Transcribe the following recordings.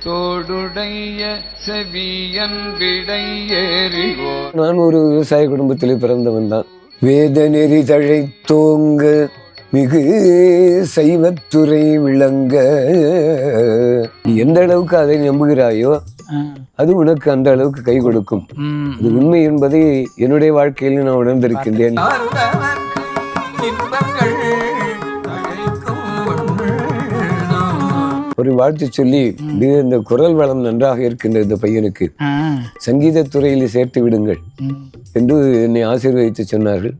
தோடுடைய செவியன் விடை ஏறிவோ. நான் ஒரு விவசாய குடும்பத்தில் பிறந்தவன் தான். வேத நெறி தழைத்தோங்க மிகு சைவத்துறை விளங்க. எந்த அளவுக்கு அதை நம்புகிறாயோ அது உனக்கு அந்த அளவுக்கு கை கொடுக்கும். அது உண்மை என்பதை என்னுடைய வாழ்க்கையில் நான் உணர்ந்திருக்கின்றேன். ஒரு வாழ்த்து சொல்லி, இந்த குரல் வளம் நன்றாக இருக்கின்ற இந்த பையனுக்கு சங்கீத துறையில் சேர்த்து விடுங்கள் என்று என்னை ஆசீர்வதித்து சொன்னார்கள்.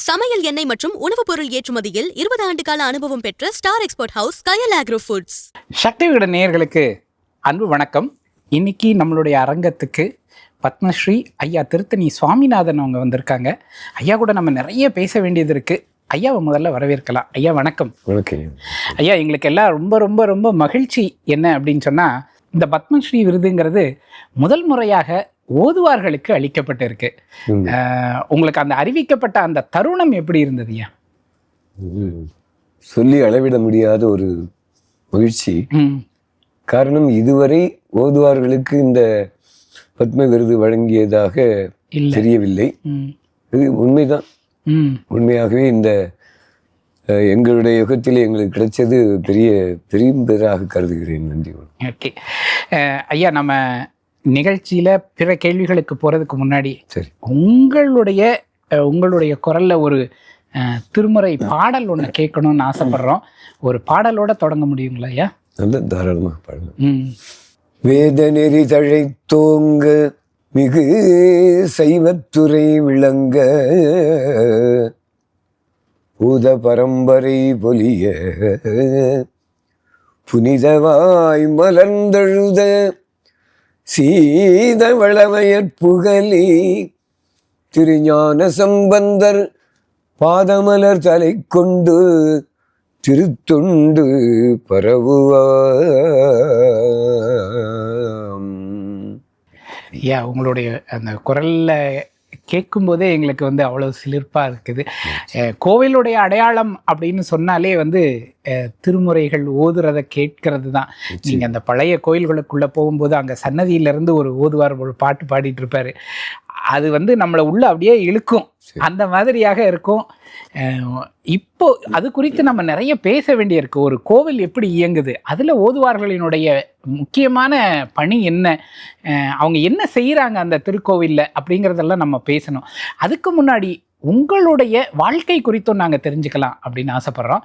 சமையல் எண்ணெய் மற்றும் உணவுப் பொருள் ஏற்றுமதியில் 20 ஆண்டு கால அனுபவம் பெற்ற ஸ்டார் எக்ஸ்போர்ட் ஹவுஸ் கயல் ஆக்ரோ ஃபுட்ஸ். சக்தி விகடன் நேயர்களுக்கு அன்பு வணக்கம். இன்னைக்கு நம்மளுடைய அரங்கத்துக்கு பத்மஸ்ரீ ஐயா திருத்தணி சுவாமிநாதன் அவங்க வந்திருக்காங்க. ஐயா கூட நம்ம நிறைய பேச வேண்டியது இருக்கு. ஐயாவை முதல்ல வரவேற்கலாம். ஐயா வணக்கம். வணக்கம் ஐயா. எங்களுக்கு எல்லாம் ரொம்ப ரொம்ப ரொம்ப மகிழ்ச்சி என்ன அப்படின்னு சொன்னா, இந்த பத்மஸ்ரீ விருதுங்கிறது முதல் முறையாக ஓதுவார்களுக்கு அளிக்கப்பட்டிருக்கு. உங்களுக்கு அந்த அறிவிக்கப்பட்ட அந்த தருணம் எப்படி இருந்தது ஐயா? சொல்லி அளவிட முடியாத ஒரு மகிழ்ச்சி. காரணம், இதுவரை ஓதுவார்களுக்கு இந்த பத்ம விருது வழங்கியதாக தெரியவில்லை. இது உண்மைதான். உண்மையாகவே இந்த எங்களுடைய யுகத்தில் எங்களுக்கு கிடைச்சது பெரும் பேராக கருதுகிறேன். நன்றி. ஓகே ஐயா, நம்ம நிகழ்ச்சியில பிற கேள்விகளுக்கு போறதுக்கு முன்னாடி சரி, உங்களுடைய குரல்ல ஒரு திருமுறை பாடல் ஒன்று கேட்கணும்னு ஆசைப்படுறோம். ஒரு பாடலோட தொடங்க முடியுங்களா ஐயா? நல்ல தாராளமாக பாடலாம். வேத நெறி தழைத்தோங்க மிகு சைவத்துறை விளங்க, பூத பரம்பரை பொலிய புனிதவாய் மலர்ந்தழுத சீத வளமையற்புகலி திருஞான சம்பந்தர் பாதமலர் தலை கொண்டு திருத்தொண்டு பரவுவாம். ஐயா, உங்களுடைய அந்த குரல்ல கேட்கும்போதே எங்களுக்கு அவ்வளோ சிலிர்ப்பாக இருக்குது. கோவிலுடைய அடையாளம் அப்படின்னு சொன்னாலே திருமுறைகள் ஓதுறதை கேட்கறது தான். நீங்கள் அந்த பழைய கோயில்களுக்குள்ளே போகும்போது அங்கே சன்னதியிலேருந்து ஒரு ஓதுவார் ஒரு பாட்டு பாடிட்டு இருப்பார். அது நம்மளை உள்ள அப்படியே இழுக்கும். அந்த மாதிரியாக இருக்கும். இப்போ அது குறித்து நம்ம நிறைய பேச வேண்டியிருக்கு. ஒரு கோவில் எப்படி இயங்குது, அதில் ஓதுவார்களினுடைய முக்கியமான பணி என்ன, அவங்க என்ன செய்கிறாங்க அந்த திருக்கோவிலில் அப்படிங்கிறதெல்லாம் நம்ம பேசணும். அதுக்கு முன்னாடி உங்களுடைய வாழ்க்கை குறித்தும் நாங்கள் தெரிஞ்சுக்கலாம் அப்படின்னு ஆசைப்படுறோம்.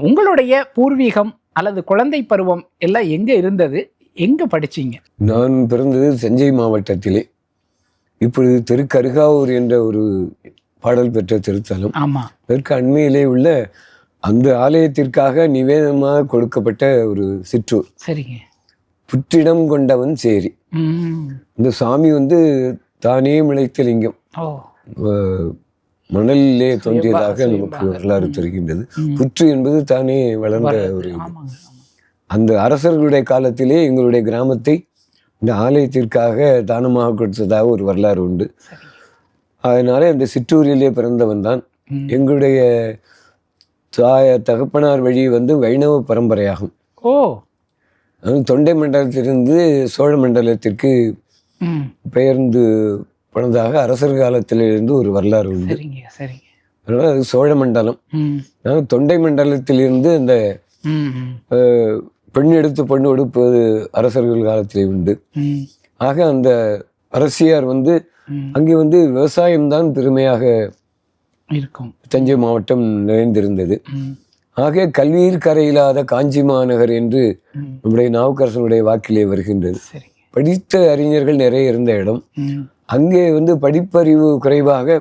உங்களுடைய பூர்வீகம் அல்லது குழந்தை பருவம் எல்லாம் எங்கே இருந்தது, எங்கே படிச்சீங்க? நான் பிறந்தது தஞ்சை மாவட்டத்திலே. இப்பொழுது திருக்கருகாவூர் என்ற ஒரு பாடல் பெற்ற திருத்தலம். ஆமாம். அதற்கு அண்மையிலே உள்ள அந்த ஆலயத்திற்காக நிவேதனமாக கொடுக்கப்பட்ட ஒரு சிற்றூர். சரிங்க. புற்றிடம் கொண்டவன் சேரி. இந்த சாமி தானே முளைத்த லிங்கம். மணலிலே தோன்றியதாக நமக்கு வரலாறு தெரிகின்றது. புற்று என்பது தானே வளர்ந்த ஒரு அந்த அரசர்களுடைய காலத்திலே எங்களுடைய கிராமத்தை இந்த ஆலயத்திற்காக தானமாக கொடுத்ததாக ஒரு வரலாறு உண்டு. அதனால அந்த சிற்றூரிலே பிறந்தவன் தான். எங்களுடைய தகப்பனார் வழி வைணவ பரம்பரையாகும். தொண்டை மண்டலத்திலிருந்து சோழ மண்டலத்திற்கு பெயர்ந்து போனதாக அரசர் காலத்திலிருந்து ஒரு வரலாறு உண்டு. அதனால அது சோழ மண்டலம். தொண்டை மண்டலத்திலிருந்து அந்த பெண் எடுத்து பொண்ணு கொடுப்பது அரசர்கள் காலத்திலே உண்டு. ஆக அந்த அரசியார் அங்கே விவசாயம்தான் பெருமையாக இருக்கும். தஞ்சை மாவட்டம் நிறைந்திருந்தது. ஆக கல்வியில் கரையில்லாத காஞ்சி மாநகர் என்று நம்முடைய நாவுக்கரசனுடைய வாக்கிலே வருகின்றது. படித்த அறிஞர்கள் நிறைய இருந்த இடம். அங்கே படிப்பறிவு குறைவாக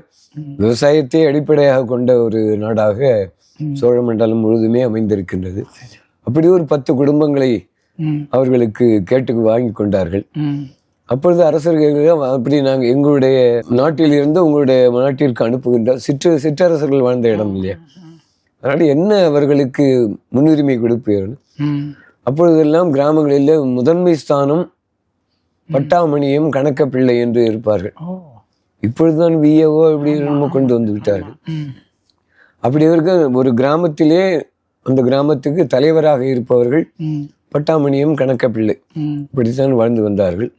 விவசாயத்தை அடிப்படையாக கொண்ட ஒரு நாடாக சோழ மண்டலம் முழுதுமே அமைந்திருக்கின்றது. அப்படி ஒரு 10 குடும்பங்களை அவர்களுக்கு கேட்டு வாங்கி கொண்டார்கள். அப்பொழுது அரசர்கள் அப்படி நாங்கள் எங்களுடைய நாட்டில் இருந்து உங்களுடைய நாட்டிற்கு அனுப்புகின்ற சிற்றரசர்கள் வாழ்ந்த இடம் இல்லையா, அதனால என்ன அவர்களுக்கு முன்னுரிமை கொடுப்பீர்கள். அப்பொழுதெல்லாம் கிராமங்களில் முதன்மை ஸ்தானம் பட்டாமணியும் கணக்க பிள்ளை என்று இருப்பார்கள். இப்பொழுதுதான் விஏஓ இப்படி நம்ம கொண்டு வந்து விட்டார்கள். அப்படி இருக்க ஒரு கிராமத்திலே அந்த கிராமத்துக்கு தலைவராக இருப்பவர்கள் பட்டாமணியும் கணக்கப்பிள்ளை இப்படித்தான் வாழ்ந்து வந்தார்கள்.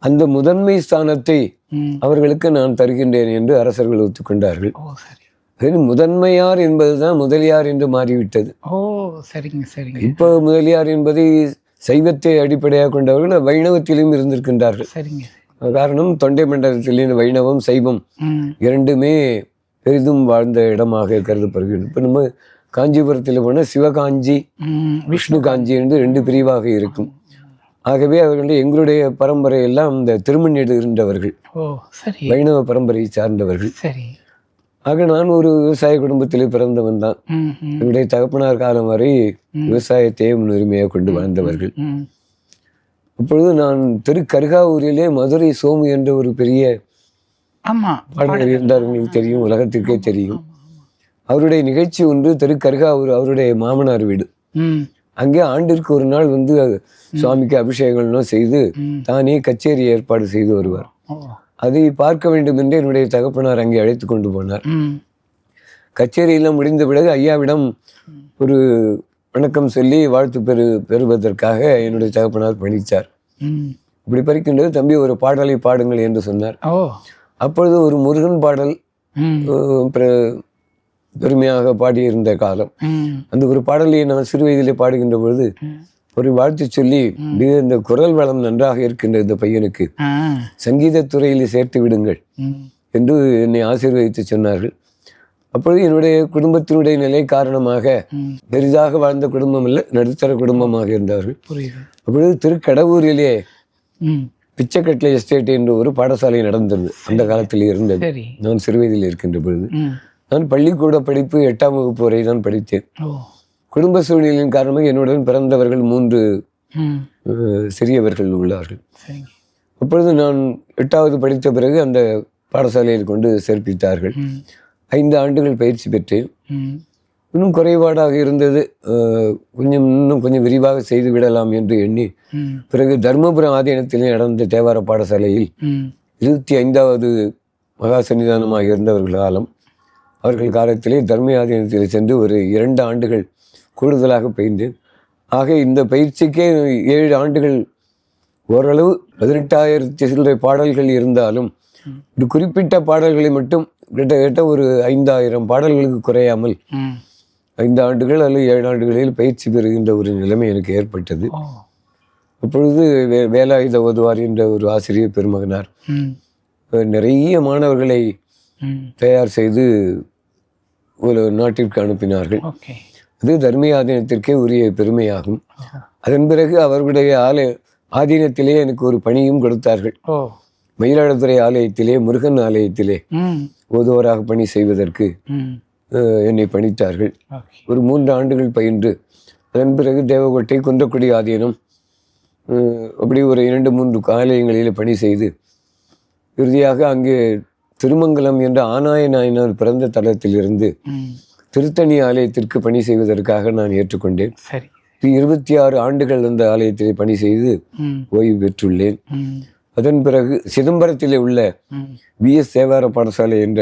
அந்த முதன்மை ஸ்தானத்தை அவர்களுக்கு நான் தருகின்றேன் என்று அரசர்கள் ஒத்துக்கொண்டார்கள். முதன்மையார் என்பதுதான் முதலியார் என்று மாறிவிட்டது. இப்போ முதலியார் என்பதை சைவத்தை அடிப்படையாக கொண்டவர்கள் வைணவத்திலும் இருந்திருக்கின்றார்கள். காரணம் தொண்டை மண்டலத்திலே வைணவம் சைவம் இரண்டுமே பெரிதும் வாழ்ந்த இடமாக கருதப்படுகிறது. இப்போ நம்ம காஞ்சிபுரத்தில் போன சிவகாஞ்சி விஷ்ணு காஞ்சி என்று 2 பிரிவாக இருக்கும். ஆகவே அவர்களுடைய எங்களுடைய பரம்பரை எல்லாம் இந்த திருமணிடு இருந்தவர்கள், வைணவ பரம்பரையை சார்ந்தவர்கள். ஆக நான் ஒரு விவசாய குடும்பத்திலே பிறந்தவன் தான். என்னுடைய தகப்பனார் காலம் வரை விவசாயத்தையே முன்னுரிமையாக கொண்டு வாழ்ந்தவர்கள். அப்பொழுது நான் திருக்கருகாவூரிலே மதுரை சோமு என்ற ஒரு பெரிய பாடகர் இருந்தார், உங்களுக்கு தெரியும், உலகத்திற்கே தெரியும். அவருடைய நிகழ்ச்சி ஒன்று திருக்கருகாவூர், அவருடைய மாமனார் வீடு. அங்கே ஆண்டிற்கு ஒரு நாள் வந்து சுவாமிக்கு அபிஷேகம்லாம் செய்து தானே கச்சேரி ஏற்பாடு செய்து வருவார். அதை பார்க்க வேண்டும் என்று என்னுடைய தகப்பனார் அங்கே அழைத்து கொண்டு போனார். கச்சேரியெல்லாம் முடிந்த பிறகு ஐயாவிடம் ஒரு வணக்கம் சொல்லி வாழ்த்து பெறுவதற்காக என்னுடைய தகப்பனார் பணித்தார். இப்படி பறிக்கின்றது, தம்பி ஒரு பாடலை பாடுங்கள் என்று சொன்னார். அப்பொழுது ஒரு முருகன் பாடல் பெருமையாக பாடியிருந்த காலம். அந்த ஒரு பாடலை நான் சிறு வயதிலே பாடுகின்ற பொழுது ஒரு வாழ்த்து சொல்லி, இந்த குரல் வளம் நன்றாக இருக்கின்ற இந்த பையனுக்கு சங்கீத துறையில் சேர்த்து விடுங்கள் என்று என்னை ஆசீர்வதித்து சொன்னார்கள். அப்பொழுது என்னுடைய குடும்பத்தினுடைய நிலை காரணமாக பெரிதாக வாழ்ந்த குடும்பம் இல்லை, நடுத்தர குடும்பமாக இருந்தார்கள். அப்பொழுது திருக்கடவூரிலே பிச்சைக்கட்டளை எஸ்டேட் என்ற ஒரு பாடசாலை நடந்தது, அந்த காலத்தில் இருந்தது. நான் சிறுவயதில் இருக்கின்ற பொழுது நான் பள்ளிக்கூட படிப்பு 8ஆம் வகுப்பு வரை தான் படித்தேன். குடும்ப சூழ்நிலையின் காரணமாக என்னுடன் பிறந்தவர்கள் 3 சிறியவர்கள் உள்ளார்கள். அப்பொழுது நான் 8வது படித்த பிறகு அந்த பாடசாலையில் கொண்டு சேர்ப்பித்தார்கள். 5 ஆண்டுகள் பயிற்சி பெற்றேன். இன்னும் குறைபாடாக இருந்தது, இன்னும் கொஞ்சம் விரிவாக செய்து விடலாம் என்று எண்ணி பிறகு தர்மபுரம் ஆதீனத்திலே நடந்த தேவார பாடசாலையில் 25வது மகா சன்னிதானமாக இருந்தவர்கள் காலம், அவர்கள் காலத்திலே தர்ம ஆதீனத்தில் சென்று ஒரு 2 ஆண்டுகள் கூடுதலாக பயின்றேன். ஆக இந்த பயிற்சிக்கே 7 ஆண்டுகள் ஓரளவு 18,000 சில்லறை பாடல்கள் இருந்தாலும் ஒரு குறிப்பிட்ட பாடல்களை மட்டும் கிட்டத்தட்ட ஒரு 5,000 பாடல்களுக்கு குறையாமல் 5 ஆண்டுகள் அல்லது 7 ஆண்டுகளில் பயிற்சி பெறுகின்ற ஒரு நிலைமை எனக்கு ஏற்பட்டது. அப்பொழுது வேலாயுத ஓதுவார் என்ற ஒரு ஆசிரியர் பெருமகனார் நிறைய மாணவர்களை தயார் செய்து ஒரு நாட்டிற்கு அனுப்பினார்கள். அது தர்மீய ஆதீனத்திற்கே உரிய பெருமையாகும். அதன் பிறகு அவர்களுடைய ஆதீனத்திலே எனக்கு ஒரு பணியும் கொடுத்தார்கள். மயிலாடுதுறை ஆலயத்திலே, முருகன் ஆலயத்திலே ஓதுவராக பணி செய்வதற்கு என்னை பணித்தார்கள். ஒரு 3 ஆண்டுகள் பயின்று அதன் பிறகு தேவகோட்டை, குன்றக்குடி ஆதீனம், அப்படி ஒரு 2-3 ஆலயங்களில் பணி செய்து இறுதியாக அங்கே திருமங்கலம் என்ற ஆனாய நாயனார் பிறந்த தலத்திலிருந்து திருத்தணி ஆலயத்திற்கு பணி செய்வதற்காக நான் ஏற்றுக்கொண்டேன். 26 ஆண்டுகள் அந்த ஆலயத்திலே பணி செய்து ஓய்வு பெற்றுள்ளேன். அதன் பிறகு சிதம்பரத்திலே உள்ள விஎஸ் தேவார பாடசாலை என்ற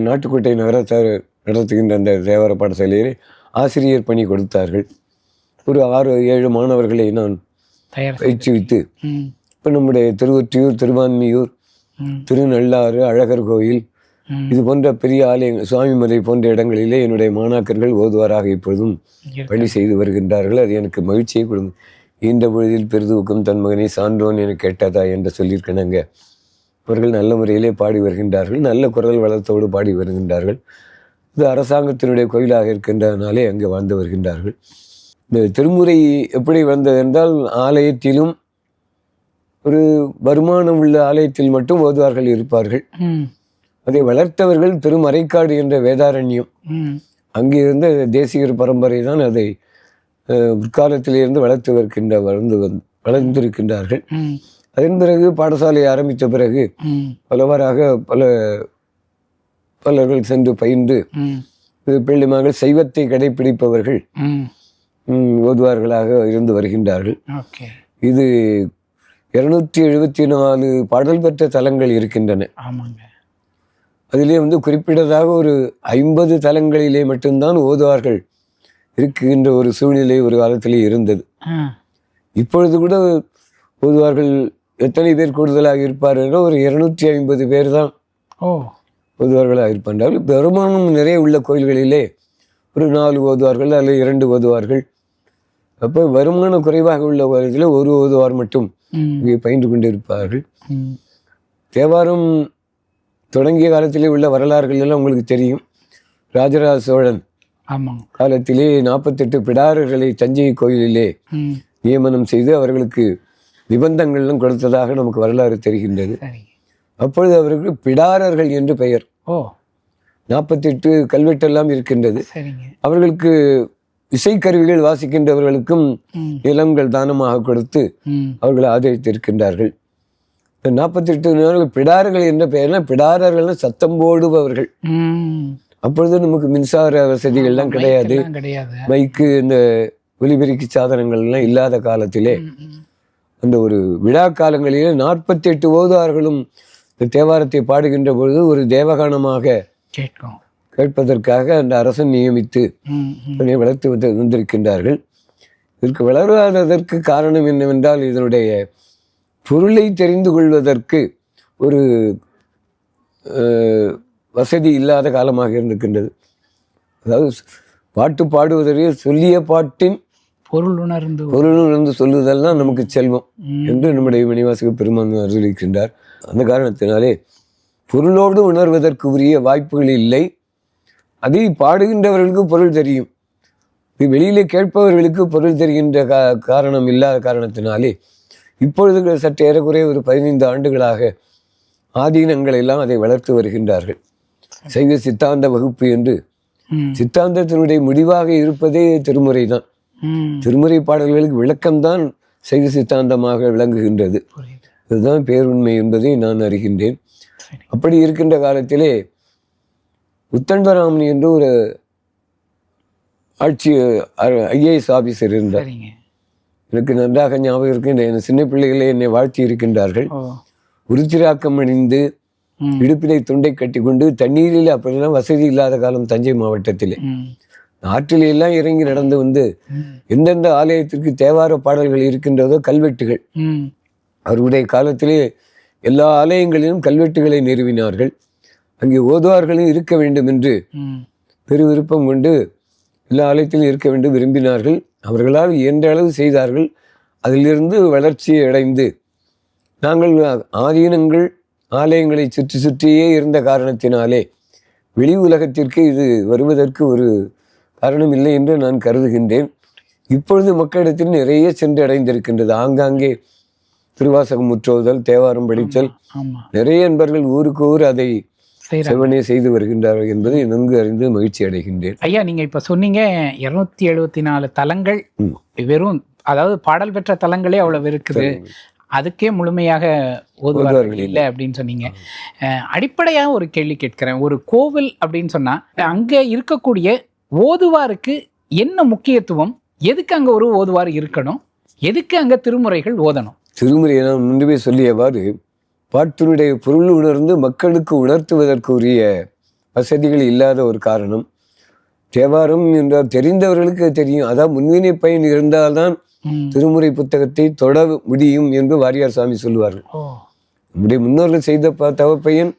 நாட்டுக்கோட்டை நகரத்தார் நடத்துகின்ற அந்த தேவார பாடசாலையிலே ஆசிரியர் பணி கொடுத்தார்கள். ஒரு 6-7 மாணவர்களை நான் பயிற்றுவித்து இப்போ நம்முடைய திருவொற்றியூர், திருவான்மியூர், திருநள்ளாறு, அழகர் கோயில், இது போன்ற பெரிய ஆலயங்கள், சுவாமிமலை போன்ற இடங்களிலே என்னுடைய மாணாக்கர்கள் ஓதுவாராக இப்பொழுதும் பணி செய்து வருகின்றார்கள். அது எனக்கு மகிழ்ச்சியை கொடுக்கும். ஈன்ற பொழுதில் பெருதூக்கம் தன் மகனை சான்றோன் என கேட்டதா என்று சொல்லியிருக்கணுங்க. அவர்கள் நல்ல முறையிலே பாடி வருகின்றார்கள், நல்ல குரல் வளத்தோடு பாடி வருகின்றார்கள். இது அரசாங்கத்தினுடைய கோயிலாக இருக்கின்றனாலே அங்கே வாழ்ந்து வருகின்றார்கள். இந்த திருமுறை எப்படி வந்தது என்றால், ஆலயத்திலும் ஒரு வருமானம் உள்ள ஆலயத்தில் மட்டும் ஓதுவார்கள் இருப்பார்கள். அதை வளர்த்தவர்கள் திருமறைக்காடு என்ற வேதாரண்யம், அங்கே இருந்த தேசிகர் பரம்பரை தான் அதை உட்காலத்திலிருந்து வளர்ந்திருக்கின்றார்கள். அதன் பிறகு பாடசாலை ஆரம்பித்த பிறகு பலவாறாக பலர்கள் சென்று பயின்று பிள்ளைமார்கள் சைவத்தை கடைபிடிப்பவர்கள் ஓதுவார்களாக இருந்து வருகின்றார்கள். இது 274 பாடல் பெற்ற தலங்கள் இருக்கின்றன. ஆமாங்க. அதிலே குறிப்பிட்டதாக ஒரு 50 தலங்களிலே மட்டும்தான் ஓதுவார்கள் இருக்கின்ற ஒரு சூழ்நிலை ஒரு காலத்திலே இருந்தது. இப்பொழுது கூட ஓதுவார்கள் எத்தனை பேர் கூடுதலாக இருப்பார்கள்? ஒரு 250 பேர் தான் ஓதுவார்களாக இருப்பார்கள். பெரும்பாலும் நிறைய உள்ள கோயில்களிலே ஒரு 4 ஓதுவார்கள் அல்லது 2 ஓதுவார்கள். அப்போ வருமானம் குறைவாக உள்ள கோயில்களில் ஒரு ஓதுவார் மட்டும் இங்கே பயின்று கொண்டிருப்பார்கள். தேவாரம் தொடங்கிய காலத்திலே உள்ள வரலாறுகள் எல்லாம் உங்களுக்கு தெரியும். ராஜராஜ சோழன் காலத்திலே 48 பிடாரர்களை தஞ்சை கோயிலிலே நியமனம் செய்து அவர்களுக்கு நிபந்தங்கள்லாம் கொடுத்ததாக நமக்கு வரலாறு தெரிகின்றது. அப்பொழுது அவர்களுக்கு பிடாரர்கள் என்று பெயர். 48 கல்வெட்டெல்லாம் இருக்கின்றது. அவர்களுக்கு இசைக்கருவிகள் வாசிக்கின்றவர்களுக்கும் நிலங்கள் தானமாக கொடுத்து அவர்களை ஆதரித்திருக்கின்றார்கள். 48 பிடாரர்கள் என்ற பெயர்னா, பிடாரர்கள் சத்தம் போடுபவர்கள். அப்பொழுது நமக்கு மின்சார வசதிகள்லாம் கிடையாது, மைக்கு இந்த ஒலிபெருக்கி சாதனங்கள் எல்லாம் இல்லாத காலத்திலே அந்த ஒரு விழா காலங்களிலே 48 ஓதுவார்களும் இந்த தேவாரத்தை பாடுகின்ற பொழுது ஒரு தேவகானமாக கேட்பதற்காக அந்த அரசன் நியமித்து வளர்த்து வந்திருக்கின்றார்கள். இதற்கு வளராததற்கு காரணம் என்னவென்றால், இதனுடைய பொருளை தெரிந்து கொள்வதற்கு ஒரு வசதி இல்லாத காலமாக இருந்திருக்கின்றது. அதாவது பாட்டு பாடுவதற்கு சொல்லிய பாட்டின் பொருள் உணர்ந்து சொல்லுதல் தான் நமக்கு செல்வம் என்று நம்முடைய மணிவாசக பெருமான் அருளிக்கின்றார். அந்த காரணத்தினாலே பொருளோடு உணர்வதற்கு உரிய வாய்ப்புகள் இல்லை. அதை பாடுகின்றவர்களுக்கு பொருள் தெரியும், வெளியிலே கேட்பவர்களுக்கு பொருள் தெரிகின்ற காரணம் இல்லாத காரணத்தினாலே இப்பொழுது சற்று ஏறக்குறைய ஒரு 15 ஆண்டுகளாக ஆதீனங்கள் எல்லாம் அதை வளர்த்து வருகின்றார்கள். சைவ சித்தாந்த வகுப்பு என்று சித்தாந்தத்தினுடைய முடிவாக இருப்பதே திருமுறை தான். திருமுறை பாடல்களுக்கு விளக்கம்தான் சைவ சித்தாந்தமாக விளங்குகின்றது. இதுதான் பேருண்மை என்பதை நான் அறிகின்றேன். அப்படி இருக்கின்ற காலத்திலே உத்தண்டராமன் என்று ஒரு ஆட்சி IAS ஆபீசர் இருந்தார். எனக்கு நன்றாக ஞாபகம் இருக்கு. என் சின்ன பிள்ளைகளே என்னை வாழ்த்தி இருக்கின்றார்கள். உருத்திராக்கம் அணிந்து இடுப்பிலை துண்டை கட்டி கொண்டு தண்ணீரில் அப்படிலாம் வசதி இல்லாத காலம் தஞ்சை மாவட்டத்திலே ஆற்றில எல்லாம் இறங்கி நடந்து எந்தெந்த ஆலயத்திற்கு தேவார பாடல்கள் இருக்கின்றதோ கல்வெட்டுகள், அவருடைய காலத்திலே எல்லா ஆலயங்களிலும் கல்வெட்டுகளை நிறுவினார்கள். அங்கே ஓதுவார்களும் இருக்க வேண்டும் என்று பெரு விருப்பம் கொண்டு எல்லா ஆலயத்திலும் இருக்க வேண்டும் விரும்பினார்கள். அவர்களால் இயன்ற அளவு செய்தார்கள். அதிலிருந்து வளர்ச்சியை அடைந்து நாங்கள் ஆதீனங்கள் ஆலயங்களை சுற்றி சுற்றியே இருந்த காரணத்தினாலே வெளி உலகத்திற்கு இது வருவதற்கு ஒரு காரணம் இல்லை என்று நான் கருதுகின்றேன். இப்பொழுது மக்களிடத்தில் நிறைய சென்று அடைந்திருக்கின்றது. ஆங்காங்கே திருவாசகம் முற்றோதல், தேவாரம் படித்தல், நிறைய நண்பர்கள் ஊருக்கு ஊர் அதை செவனே செய்து வருகின்றார்கள் என்பதை நன்கு அறிந்து மகிழ்ச்சி அடைகின்றேன். ஐயா, நீங்க இப்ப சொன்னீங்க 274 தலங்கள் வெறும், அதாவது பாடல் பெற்ற தலங்களே அவ்வளவு இருக்குது, அதுக்கே முழுமையாக ஓதுவார்கள் இல்லை அப்படின்னு சொன்னீங்க. அடிப்படையாக ஒரு கேள்வி கேட்கிறேன். ஒரு கோவில் அப்படின்னு சொன்னா அங்க இருக்கக்கூடிய ஓதுவாருக்கு என்ன முக்கியத்துவம்? எதுக்கு அங்க ஒரு ஓதுவார் இருக்கணும்? எதுக்கு அங்க திருமுறைகள் ஓதணும்? திருமுறையை நான் முன்பே சொல்லியவாறு பாட்டினுடைய பொருள் உணர்ந்து மக்களுக்கு உணர்த்துவதற்கு உரிய வசதிகள் இல்லாத ஒரு காரணம். தேவாரம் என்றால் தெரிந்தவர்களுக்கு தெரியும். அதான் முன்வினை பயன் இருந்தால்தான் திருமுறை புத்தகத்தை தொட முடியும் என்று வாரியார் சாமி சொல்லுவார்கள். நம்முடைய முன்னோர்கள் செய்த தவப்பயன்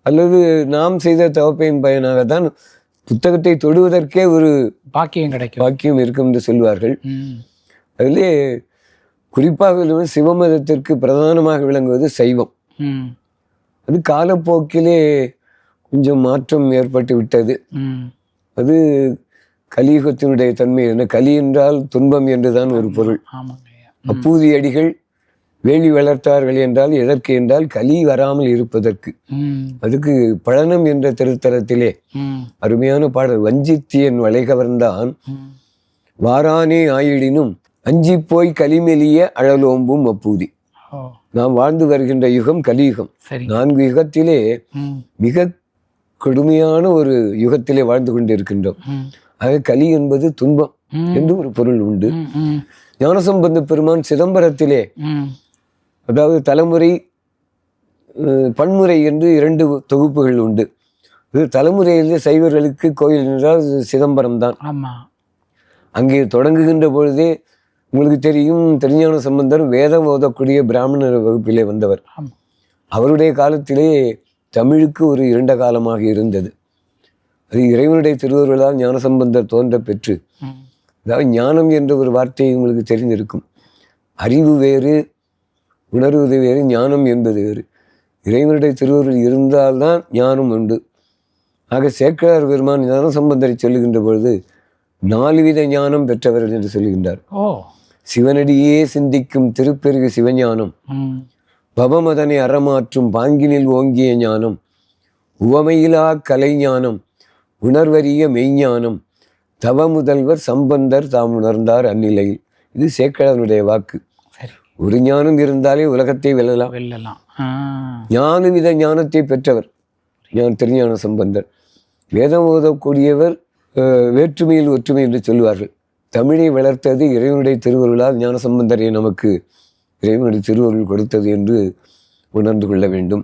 அல்லது நாம் செய்த தவப்பயன் பயனாகத்தான் புத்தகத்தை தொடுவதற்கே ஒரு பாக்கியம் இருக்கும் என்று சொல்வார்கள். அதிலே குறிப்பாக சிவமதத்திற்கு பிரதானமாக விளங்குவது சைவம். அது காலப்போக்கிலே கொஞ்சம் மாற்றம் ஏற்பட்டு விட்டது. அது கலியுகத்தினுடைய தன்மை. என்ன, கலி என்றால் துன்பம் என்றுதான் ஒரு பொருள். அப்பூதி அடிகள் வேலி வளர்த்தார்கள் என்றால் எதற்கு என்றால் கலி வராமல் இருப்பதற்கு. அதுக்கு பழனம் என்ற திருத்தலத்திலே அருமையான பாடல், வஞ்சித்தியன் வளைகவர்ந்தான் வாரானே ஆயிடினும் அஞ்சி போய் கலிமெலிய அழலோம்பும் அப்பூதி. நாம் வாழ்ந்து வருகின்ற யுகம் கலியுகம். 4 யுகத்திலே மிக கொடுமையான ஒரு யுகத்திலே வாழ்ந்து கொண்டிருக்கின்றோம். ஆக கலி என்பது துன்பம் என்று ஒரு பொருள் உண்டு. ஞானசம்பந்த பெருமான் சிதம்பரத்திலே அதாவது தலைமுறை பன்முறை என்று 2 தொகுப்புகள் உண்டு. இது தலைமுறையில் சைவர்களுக்கு கோயில் என்றால் சிதம்பரம் தான். ஆமாம். அங்கே தொடங்குகின்ற பொழுதே உங்களுக்கு தெரியும், திருஞான சம்பந்தர் வேதம் ஓதக்கூடிய பிராமணர் வகுப்பிலே வந்தவர். அவருடைய காலத்திலே தமிழுக்கு ஒரு இருண்ட காலமாக இருந்தது. அது இறைவனுடைய திருவருளால் ஞானசம்பந்தர் தோன்ற பெற்று, அதாவது ஞானம் என்ற ஒரு வார்த்தை உங்களுக்கு தெரிந்திருக்கும். அறிவு வேறு, உணர்வது வேறு, ஞானம் என்பது வேறு. இறைவனுடைய திருவருள் இருந்தால்தான் ஞானம் உண்டு. ஆக சேக்கிழார் பெருமான் ஞானசம்பந்தரை சொல்லுகின்ற பொழுது 4 வித ஞானம் பெற்றவர்கள் என்று சொல்லுகின்றார். சிவனடியே சிந்திக்கும் திருப்பெருகு சிவஞானம், பவமதனை அறமாற்றும் பாங்கினில் ஓங்கிய ஞானம், உவமையிலா கலை ஞானம், உணர்வறிய மெய்ஞானம், தவ முதல்வர் சம்பந்தர் தாம் உணர்ந்தார் அந்நிலையில். இது சேக்கிழாருடைய வாக்கு. ஒரு ஞானம் இருந்தாலே உலகத்தை வெல்லலாம். ஞான வித ஞானத்தை பெற்றவர் திருஞான சம்பந்தர். வேதம் ஓதக்கூடியவர் வேற்றுமையில் ஒற்றுமை என்று சொல்லுவார்கள். தமிழை வளர்த்தது இறைவனுடைய திருவருளால் ஞானசம்பந்தரை நமக்கு இறைவனுடைய திருவருள் கொடுத்தது என்று உணர்ந்து கொள்ள வேண்டும்.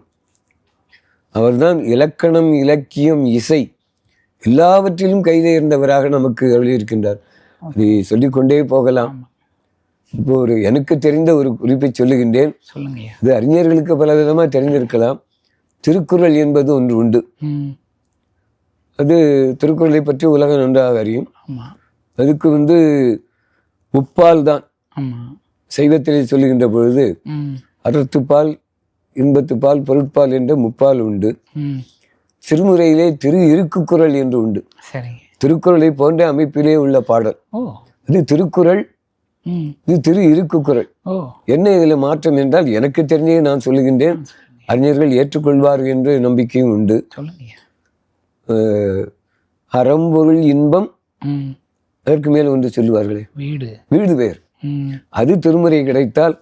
அவர்தான் இலக்கணம், இலக்கியம், இசை எல்லாவற்றிலும் கைதேர்ந்தவராக நமக்கு அருளியிருக்கின்றார். அதை சொல்லிக்கொண்டே போகலாம். இப்போ எனக்கு தெரிந்த ஒரு குறிப்பை சொல்லுகின்றேன். இது அறிஞர்களுக்கு பல விதமாக தெரிந்திருக்கலாம். திருக்குறள் என்பது ஒன்று உண்டு. அது திருக்குறளை பற்றி உலகம் நன்றாக அறியும். அதுக்கு முப்பால் தான். சைவத்திலே சொல்லுகின்ற பொழுது அறத்துப்பால், இன்பத்துப்பால், பொருட்பால் என்ற முப்பால் உண்டு. திருமுறையிலே திரு இருக்குக்குறள் என்று உண்டு. திருக்குறளை போன்ற அமைப்பிலே உள்ள பாடல். அது திருக்குறள், இது திரு இருக்குக்குறள். என்ன இதில் மாற்றம் என்றால், எனக்கு தெரிஞ்சே நான் சொல்லுகின்றேன், அறிஞர்கள் ஏற்றுக்கொள்வார்கள் என்ற நம்பிக்கையும் உண்டு. அறம்பொருள் இன்பம், அதற்கு மேல் ஒன்று சொல்லுவார்களே வீடு பெயர். அது திருமுறை கிடைத்தால்,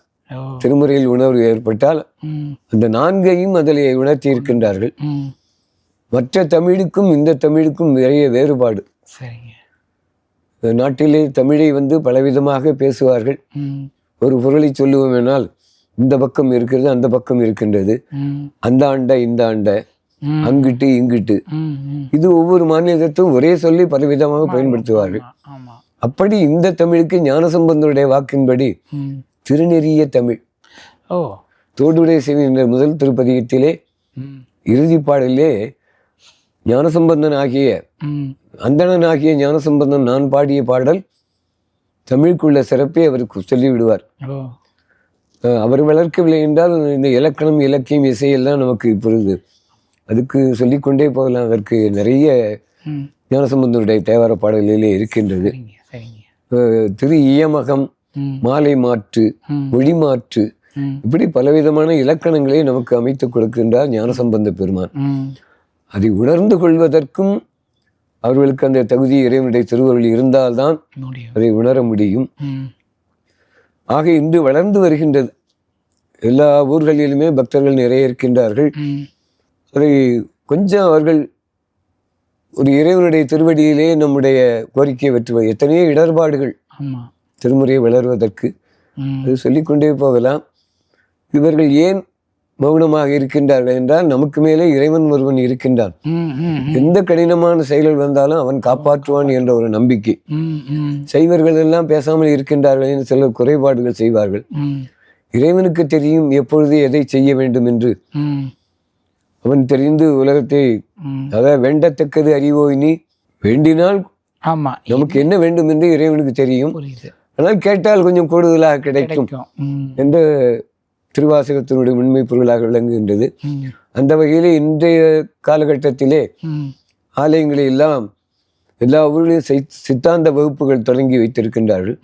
திருமுறையில் உணர்வு ஏற்பட்டால் அந்த 4ஐயும் அதிலே உணர்த்தி இருக்கின்றார்கள். மற்ற தமிழுக்கும் இந்த தமிழுக்கும் நிறைய வேறுபாடு. நாட்டிலே தமிழை பலவிதமாக பேசுவார்கள். ஒரு பொருளை சொல்லுவோம் என்றால், இந்த பக்கம் இருக்கிறது, அந்த பக்கம் இருக்கின்றது, அந்த ஆண்ட இந்த ஆண்ட, அங்கிட்டு இங்கிட்டு. இது ஒவ்வொரு மாநிலத்தும் ஒரே சொல்லி பலவிதமாக பயன்படுத்துவார்கள். அப்படி இந்த தமிழுக்கு ஞானசம்பந்தருடைய வாக்கின்படி திருநெறிய தமிழ். தோடுடைய சிவன் என்ற முதல் திருப்பதிகத்திலே இறுதி பாடலே ஞானசம்பந்தன் ஆகிய அந்தணன் ஆகிய ஞானசம்பந்தன் நான் பாடிய பாடல் தமிழுக்குள்ள சிறப்பை அவருக்கு சொல்லிவிடுவார். அவர் வளர்க்கவில்லை என்றால் இந்த இலக்கணம், இலக்கியம், இசையெல்லாம் நமக்கு இப்பொழுது அதுக்கு சொல்லிக்கொண்டே போகலாம். அதற்கு நிறைய ஞானசம்பந்தனுடைய தேவார பாடலிலே இருக்கின்றது. திரு இயமகம், மாலை மாற்று, மொழி மாற்று, இப்படி பலவிதமான இலக்கணங்களை நமக்கு அமைத்துக் கொடுக்கின்றார் ஞானசம்பந்த பெருமான். அதை உணர்ந்து கொள்வதற்கும் அவர்களுக்கு அந்த தகுதி இறைவனுடைய திருவருள் இருந்தால்தான் அதை உணர முடியும். ஆக இன்று வளர்ந்து வருகின்றது. எல்லா ஊர்களிலுமே பக்தர்கள் நிறைய இருக்கின்றார்கள். அதை கொஞ்சம் அவர்கள் ஒரு இறைவனுடைய திருவடியிலே நம்முடைய கோரிக்கையை வெற்றுவது. எத்தனையோ இடர்பாடுகள் திருமுறையை வளர்வதற்கு, அது சொல்லிக்கொண்டே போகலாம். இவர்கள் ஏன் மௌனமாக இருக்கின்றார்கள் என்றால், நமக்கு மேலே இறைவன் ஒருவன் இருக்கின்றான். எந்த கடினமான செயல்கள் வந்தாலும் அவன் காப்பாற்றுவான் என்ற ஒரு நம்பிக்கை. சைவர்கள் எல்லாம் பேசாமல் இருக்கின்றார்கள் என்று சில குறைபாடுகள் செய்வார்கள். இறைவனுக்கு தெரியும் எப்பொழுது எதை செய்ய வேண்டும் என்று. அவன் தெரிந்து உலகத்தை, அதாவது வேண்டத்தக்கது அறிவோய் நீ, வேண்டினால் நமக்கு என்ன வேண்டும் என்று இறைவனுக்கு தெரியும். ஆனால் கேட்டால் கொஞ்சம் கூடுதலாக கிடைக்கும் என்று திருவாசகத்தினுடைய உண்மை பொருளாக விளங்குகின்றது. அந்த வகையிலே இன்றைய காலகட்டத்திலே ஆலயங்களை எல்லாம் எல்லா ஊர்களிலும் சித்தாந்த வகுப்புகள் தொடங்கி வைத்திருக்கின்றார்கள்.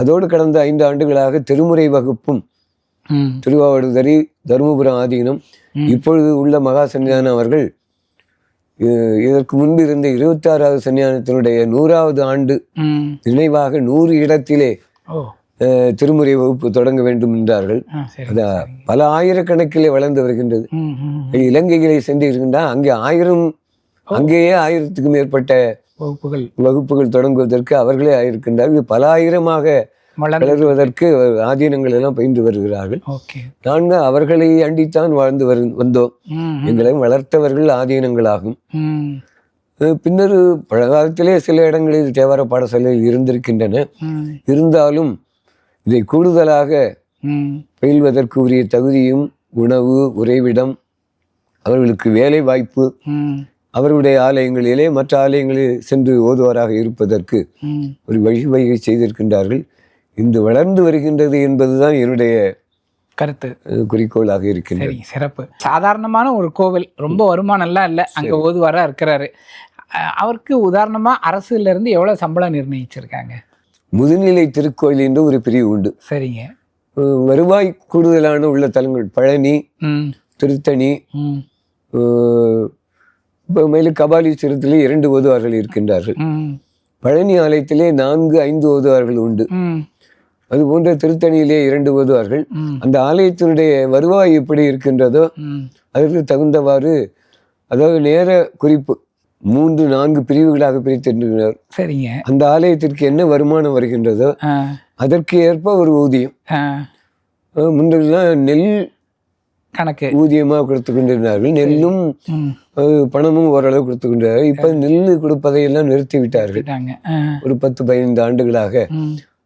அதோடு கடந்த 5 ஆண்டுகளாக திருமுறை வகுப்பும், திருவாவடுதுறை, தருமபுரம் ஆதீனம், இப்பொழுது உள்ள மகா சன்னிதானம் அவர்கள் இதற்கு முன்பு இருந்த 26வது சன்னிதானத்தினுடைய 100வது ஆண்டு நினைவாக 100 இடத்திலே திருமுறை வகுப்பு தொடங்க வேண்டும் என்றார்கள். பல ஆயிரக்கணக்கிலே வளர்ந்து வருகின்றது. இலங்கைகளை சென்று இருக்கின்றால் அங்கே அங்கேயே 1000க்கும் மேற்பட்ட வகுப்புகள் தொடங்குவதற்கு அவர்களே ஆயிருக்கின்றார்கள். பல ஆயிரமாக வளருவதற்கு ஆதீனங்கள் எல்லாம் பயின்று வருகிறார்கள். ஓகே. நாங்கள் அவர்களை அண்டித்தான் வாழ்ந்து வந்தோம். எங்களையும் வளர்த்தவர்கள் ஆதீனங்களாகும். பின்னர் பழங்காலத்திலே சில இடங்களில் தேவார பாடசாலைகள் இருந்திருக்கின்றன. இருந்தாலும் இதை கூடுதலாக பயில்வதற்கு உரிய தகுதியும் உணவு, உறைவிடம், அவர்களுக்கு வேலை வாய்ப்பு, அவர்களுடைய ஆலயங்களிலே மற்ற ஆலயங்களில் சென்று ஓதுவாராக இருப்பதற்கு ஒரு வழிவகை செய்திருக்கின்றார்கள். இந்த வளர்ந்து வருகின்றது என்பதுதான் என்னுடைய கருத்து, குறிக்கோளாக இருக்கின்றது. சரி, சிறப்பு. சாதாரணமான ஒரு கோவில், ரொம்ப வருமானம்லாம் இல்லை, அங்கே ஓதுவாரா இருக்கிறாரு. அவருக்கு உதாரணமா அரசுல இருந்து எவ்வளவு சம்பளம் நிர்ணயிச்சிருக்காங்க? முதுநிலை திருக்கோயில் என்று ஒரு பிரிவு உண்டு. சரிங்க. வருவாய் கூடுதலான உள்ள தலங்கள் பழனி, திருத்தணி, மேலும் கபாலீஸ்வரத்திலே 2 ஓதுவார்கள் இருக்கின்றார்கள். பழனி ஆலயத்திலே 4-5 ஓதுவார்கள் உண்டு. அது போன்ற திருத்தணியிலே 2 ஓதுவார்கள். அந்த ஆலயத்தினுடைய வருவாய் எப்படி இருக்கின்றதோ அதற்கு தகுந்தவாறு, அதாவது நேர குறிப்பு 3-4 பிரிவுகளாக பிரித்திருக்கிறார். சரிங்க. அந்த ஆலயத்திற்கு என்ன வருமானம் வருகின்றதோ அதற்கு ஏற்ப ஒரு ஊதியம். முன்னெல்லாம் நெல் கணக்கு ஊதியமாக கொடுத்து கொண்டிருந்தார்கள். நெல்லும் பணமும் ஓரளவு கொடுத்து கொண்டிருந்தார்கள். இப்ப நெல் கொடுப்பதையெல்லாம் நிறுத்தி விட்டார்கள். ஒரு 10-15 ஆண்டுகளாக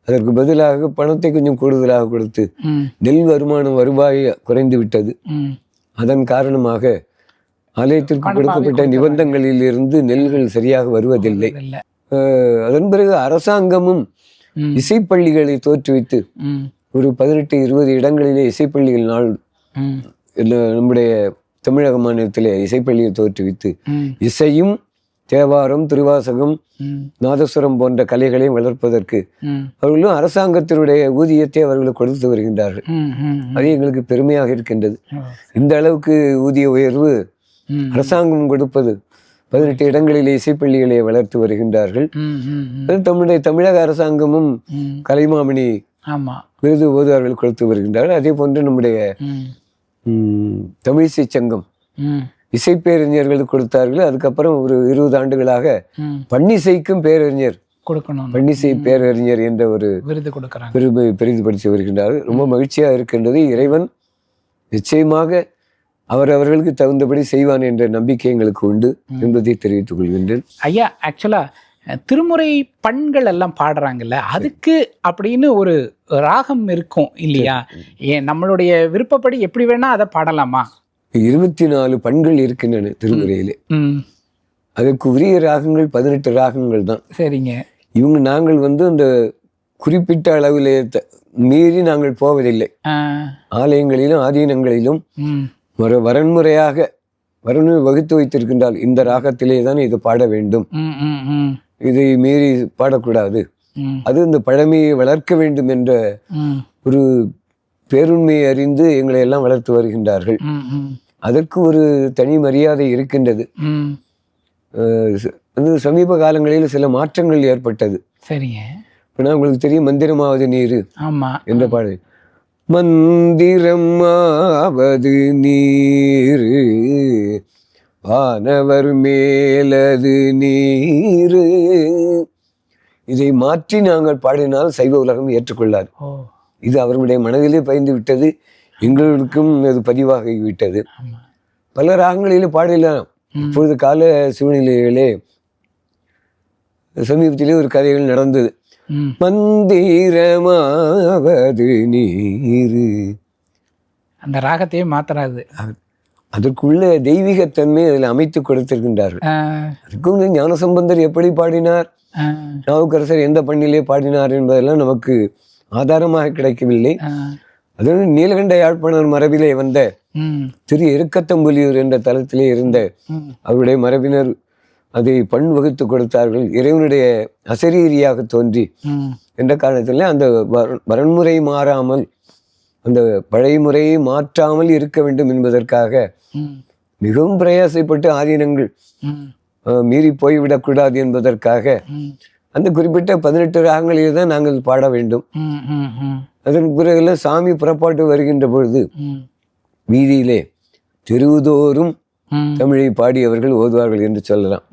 அதற்கு பதிலாக பணத்தை கொஞ்சம் கூடுதலாக கொடுத்து நெல் வருவாய் குறைந்து விட்டது. அதன் காரணமாக ஆலயத்திற்கு கொடுக்கப்பட்ட நிபந்தனைகளில் இருந்து நெல்கள் சரியாக வருவதில்லை. அதன் பிறகு அரசாங்கமும் இசைப்பள்ளிகளை தோற்றுவித்து ஒரு 18-20 இடங்களிலே இசைப்பள்ளிகள் நாள் நம்முடைய தமிழக மாநிலத்திலே இசைப்பள்ளியை தோற்றுவித்து இசையும் தேவாரம், திருவாசகம், நாதஸ்வரம் போன்ற கலைகளையும் வளர்ப்பதற்கு அவர்களும் அரசாங்கத்தினுடைய ஊதியத்தை அவர்களுக்கு கொடுத்து வருகின்றார்கள். அது எங்களுக்கு பெருமையாக இருக்கின்றது. இந்த அளவுக்கு ஊதிய உயர்வு அரசாங்கம் கொடுப்பது. 18 இடங்களிலே இசைப்பள்ளிகளை வளர்த்து வருகின்றார்கள். நம்முடைய தமிழக அரசாங்கமும் கலைமாமணி விருது ஓதுவார்கள் கொடுத்து வருகின்றார்கள். அதே போன்று நம்முடைய தமிழிசை சங்கம் இசைப்பேரறிஞர்கள் கொடுத்தார்கள். அதுக்கப்புறம் ஒரு 20 ஆண்டுகளாக பன்னிசைக்கும் பேரறிஞர் கொடுக்கணும், பன்னிசை பேரறிஞர் என்ற ஒரு விருது கொடுக்கிறாங்க, பெரிதுபடுத்தி வருகின்றார்கள். ரொம்ப மகிழ்ச்சியாக இருக்கின்றது. இறைவன் நிச்சயமாக அவர்களுக்கு தகுந்தபடி செய்வான் என்ற நம்பிக்கை எங்களுக்கு உண்டு என்பதை தெரிவித்துக் கொள்கின்றேன். ஐயா, ஆக்சுவலா திருமுறை பண்கள் எல்லாம் பாடுறாங்கல்ல, அதுக்கு அப்படின்னு ஒரு ராகம் இருக்கும் இல்லையா? ஏன் நம்மளுடைய விருப்பப்படி எப்படி வேணா அதை பாடலாமா? 24 பண்கள் இருக்கின்றன திருமுறையிலே. அதற்கு உரிய ராகங்கள் 18 ராகங்கள் தான். சரிங்க. நாங்கள் அந்த குறிப்பிட்ட அளவிலே மீறி நாங்கள் போவதில்லை. ஆலயங்களிலும் ஆதீனங்களிலும் வரன்முறையாக வரன்முறை வகுத்து வைத்திருக்கின்றால் இந்த ராகத்திலே தான் இது பாட வேண்டும், இதை மீறி பாடக்கூடாது. அது இந்த பழமையை வளர்க்க வேண்டும் என்ற ஒரு பேருண்மையை அறிந்து எங்களை எல்லாம் வளர்த்து வருகின்றார்கள். அதற்கு ஒரு தனி மரியாதை இருக்கின்றது. சமீப காலங்களில் சில மாற்றங்கள் ஏற்பட்டது. சரிங்க. இப்ப உங்களுக்கு தெரியும் மந்திரமாவது நீரு என்ற பாடல். மந்திரமாவது நீரு வானவர் மேலது நீரு. இதை மாற்றி நாங்கள் பாடினால் சைவ உலகம் ஏற்றுக்கொள்ளாது. இது அவர்களுடைய மனதிலே பயந்து விட்டது, எங்களுக்கும் அது பதிவாகிவிட்டது. பல ராகங்களிலே பாடலாம். இப்பொழுது கால சூழ்நிலைகளே சமீபத்திலே ஒரு கதைகள் நடந்தது. மந்திரமாவது நீரு, அந்த ராகத்தையே மாத்தராது. அதற்குள்ள தெய்வீகத்தன்மை அதில் அமைத்து கொடுத்திருக்கின்றார்கள். அதுக்கும் ஞானசம்பந்தர் எப்படி பாடினார், நாவுக்கரசர் எந்த பண்ணிலே பாடினார் என்பதெல்லாம் நமக்கு ஆதாரமாக கிடைக்கவில்லை. அதோடு நீலகண்ட யாழ்ப்பாணர் மரபிலே வந்த திரு எருக்கத்தம்புலியூர் என்ற தலத்திலே இருந்த அவருடைய மரபினர் அதை பண் வகுத்து கொடுத்தார்கள். இறைவனுடைய அசரீரியாக தோன்றி என்ற காரணத்திலே அந்த வரன்முறை மாறாமல், அந்த பழைய முறையை மாற்றாமல் இருக்க வேண்டும் என்பதற்காக மிகவும் பிரயாசப்பட்டு ஆதீனங்கள் மீறி போய்விடக்கூடாது என்பதற்காக அந்த குறிப்பிட்ட 18 ராகங்களிலே தான் நாங்கள் பாட வேண்டும். அதன் பிறகுல சாமி புறப்பாட்டு வருகின்ற பொழுது வீதியிலே தெருவுதோறும் தமிழை பாடியவர்கள் ஓதுவார்கள் என்று சொல்லலாம்.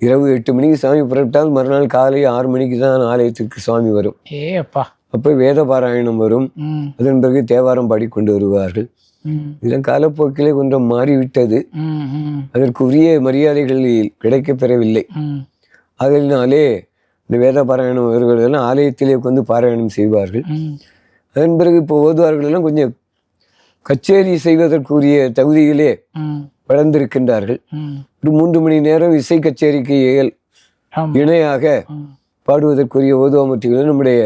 இரவு 8 மணிக்கு சாமி புறப்பட்டால் மறுநாள் காலை 6 மணிக்கு தான் ஆலயத்திற்கு சுவாமி வரும். அப்போ வேத பாராயணம் வரும். அதன் பிறகு தேவாரம் பாடிக்கொண்டு வருவார்கள். இதன் காலப்போக்கிலே கொஞ்சம் மாறிவிட்டது. அதற்கு உரிய மரியாதைகள் கிடைக்கப் பெறவில்லை. அதனாலே இந்த வேத பாராயணம் வருவதெல்லாம் ஆலயத்திலே வந்து பாராயணம் செய்வார்கள். அதன் பிறகு இப்போ ஓதுவார்கள் எல்லாம் கொஞ்சம் கச்சேரி செய்வதற்குரிய தகுதியிலே வளர்ந்திருக்கின்றார்கள். ஒரு 3 மணி நேரம் இசை கச்சேரிக்கு இணையாக பாடுவதற்குரிய ஓதுவாமூர்த்திகள் நம்முடைய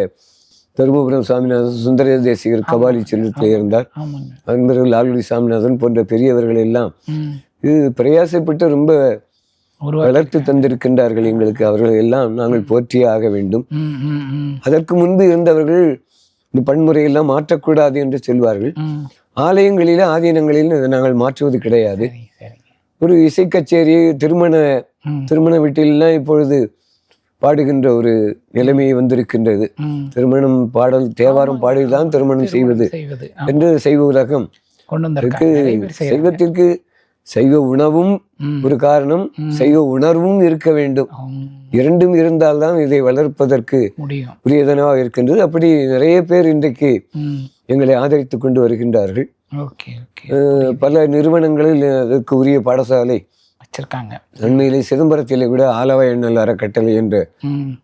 தருமபுரம் சாமிநாதன், சுந்தர தேசிகர் கபாலி செல்வத்தில் இருந்தார். அதன் பிறகு லால்குடி சாமிநாதன் போன்ற பெரியவர்கள் எல்லாம் இது பிரயாசப்பட்டு ரொம்ப வளர்த்து தந்திருக்கின்றார்கள் எங்களுக்கு. அவர்கள் எல்லாம் நாங்கள் போற்றியே ஆக வேண்டும். அதற்கு முன்பு இருந்தவர்கள் இந்த பன்முறையெல்லாம் மாற்றக்கூடாது என்று சொல்வார்கள். ஆலயங்களில ஆதீனங்களில் நாங்கள் மாற்றுவது கிடையாது. ஒரு இசை கச்சேரி திருமண வீட்டிலாம் இப்பொழுது பாடுகின்ற ஒரு நிலைமை வந்திருக்கின்றது. திருமணம் பாடல் தேவாரம் பாடிதான் திருமணம் செய்வது என்று சைவ உலகம் சைவத்திற்கு சைவ உணவும் ஒரு காரணம், சைவ உணர்வும் இருக்க வேண்டும். இரண்டும் இருந்தால்தான் இதை வளர்ப்பதற்கு உரியதனவாக இருக்கின்றது. அப்படி நிறைய பேர் இன்றைக்கு எங்களை ஆதரித்துக் கொண்டு வருகின்றார்கள். பல நிறுவனங்களில் அதற்கு உரிய பாடசாலை வச்சிருக்காங்க. உண்மையிலே சிதம்பரத்திலே கூட ஆலவ எண்ணல் அறக்கட்டளை என்ற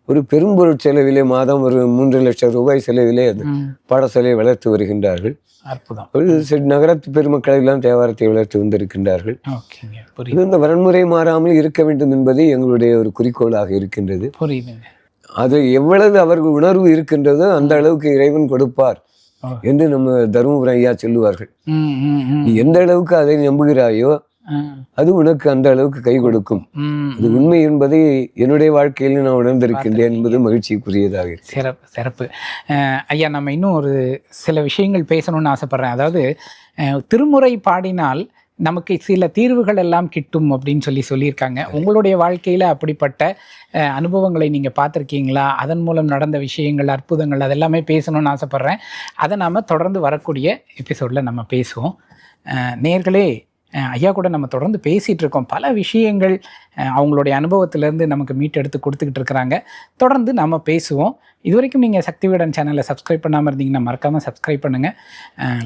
ஒரு பெரும்பொருள் செலவிலே மாதம் ஒரு 3 லட்சம் ரூபாய் செலவிலே அது பாடசாலையை வளர்த்து வருகின்றார்கள். நகரத்து பெருமக்களை எல்லாம் தேவாரத்தை வளர்த்து வந்திருக்கின்றார்கள். இந்த வரன்முறை மாறாமல் இருக்க வேண்டும் என்பது எங்களுடைய ஒரு குறிக்கோளாக இருக்கின்றது. அது எவ்வளவு அவர்கள் உணர்வு இருக்கின்றதோ அந்த அளவுக்கு இறைவன் கொடுப்பார் என்று நம்ம தருமபுரம் ஐயா சொல்லுவார்கள். நீ எந்த அளவுக்கு அதை நம்புகிறாயோ அது உனக்கு அந்த அளவுக்கு கை கொடுக்கும். அது உண்மை என்பதை என்னுடைய வாழ்க்கையில் நான் உணர்ந்திருக்கின்றேன் என்பது மகிழ்ச்சிக்குரியதாக. சிறப்பு. ஐயா, நம்ம இன்னும் ஒரு சில விஷயங்கள் பேசணும்னு ஆசைப்படுறேன். அதாவது திருமுறை பாடினால் நமக்கு சில தீர்வுகள் எல்லாம் கிட்டும் அப்படின்னு சொல்லியிருக்காங்க. உங்களுடைய வாழ்க்கையில் அப்படிப்பட்ட அனுபவங்களை நீங்கள் பார்த்துருக்கீங்களா? அதன் மூலம் நடந்த விஷயங்கள், அற்புதங்கள், அதெல்லாமே பேசணும்னு ஆசைப்பட்றேன். அதை நாம் தொடர்ந்து வரக்கூடிய எபிசோடில் நம்ம பேசுவோம். நேயர்களே, ஐயா கூட நம்ம தொடர்ந்து பேசிகிட்டு இருக்கோம். பல விஷயங்கள் அவங்களுடைய அனுபவத்திலேருந்து நமக்கு மீட்டெடுத்து கொடுத்துக்கிட்டு இருக்கிறாங்க. தொடர்ந்து நம்ம பேசுவோம். இதுவரைக்கும் நீங்கள் சக்தி விகடன் சேனலை சப்ஸ்கிரைப் பண்ணாமல் இருந்தீங்கன்னா மறக்காமல் சப்ஸ்கிரைப் பண்ணுங்கள்,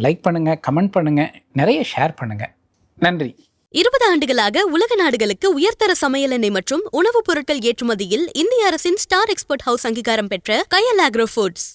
லைக் பண்ணுங்கள், கமெண்ட் பண்ணுங்கள், நிறைய ஷேர் பண்ணுங்கள். நன்றி. 20 ஆண்டுகளாக உலக நாடுகளுக்கு உயர்தர சமையல் எண்ணெய் மற்றும் உணவுப் பொருட்கள் ஏற்றுமதியில் இந்திய அரசின் ஸ்டார் எக்ஸ்போர்ட் ஹவுஸ் அங்கீகாரம் பெற்ற கயல் ஆக்ரோ ஃபுட்ஸ்.